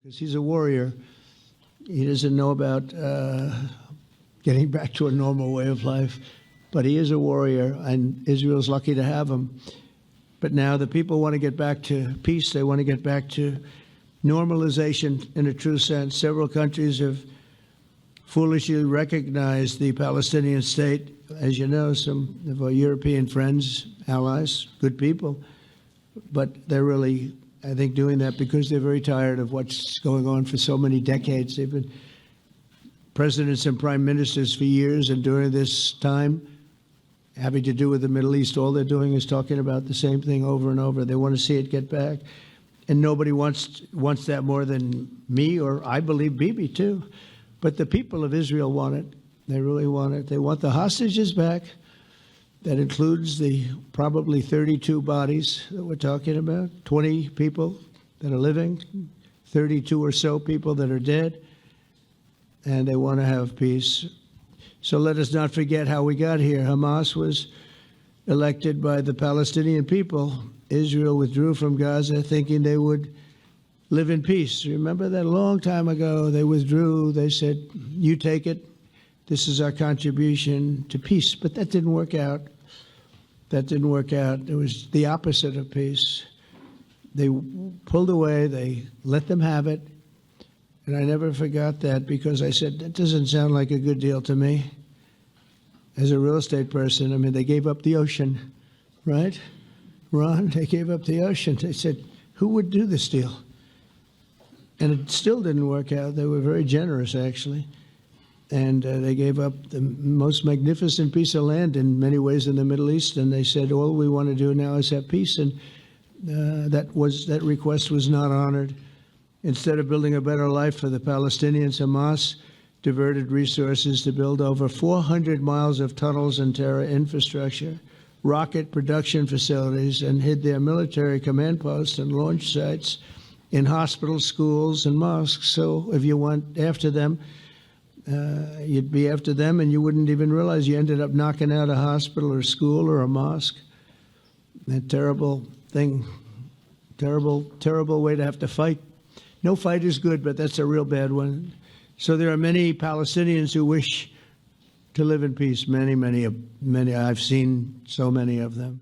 because he's a warrior. He doesn't know about getting back to a normal way of life, but he is a warrior, and Israel's lucky to have him. But now the people want to get back to peace. They want to get back to normalization in a true sense. Several countries have foolishly recognized the Palestinian state. As you know, some of our European friends, allies, good people, but they're really, I think, doing that because they're very tired of what's going on for so many decades. They've been presidents and prime ministers for years, and during this time, having to do with the Middle East, all they're doing is talking about the same thing over and over. They want to see it get back. And nobody wants that more than me, or I believe Bibi too. But the people of Israel want it. They really want it. They want the hostages back. That includes the probably 32 bodies that we're talking about, 20 people that are living, 32 or so people that are dead, and they want to have peace. So let us not forget how we got here. Hamas was elected by the Palestinian people. Israel withdrew from Gaza thinking they would live in peace. Remember that a long time ago, they withdrew. They said, you take it. This is our contribution to peace. But that didn't work out. That didn't work out. It was the opposite of peace. They pulled away. They let them have it. And I never forgot that, because I said, that doesn't sound like a good deal to me. As a real estate person, I mean, they gave up the ocean, right? Ron, they gave up the ocean. They said, who would do this deal? And it still didn't work out. They were very generous, actually. And they gave up the most magnificent piece of land in many ways in the Middle East. And they said, all we want to do now is have peace. And that request was not honored. Instead of building a better life for the Palestinians, Hamas diverted resources to build over 400 miles of tunnels and terror infrastructure, rocket production facilities, and hid their military command posts and launch sites in hospitals, schools, and mosques. So if you went after them, you'd be after them, and you wouldn't even realize you ended up knocking out a hospital or school or a mosque. A terrible thing, terrible, terrible way to have to fight. No fight is good, but that's a real bad one. So there are many Palestinians who wish to live in peace. Many. I've seen so many of them.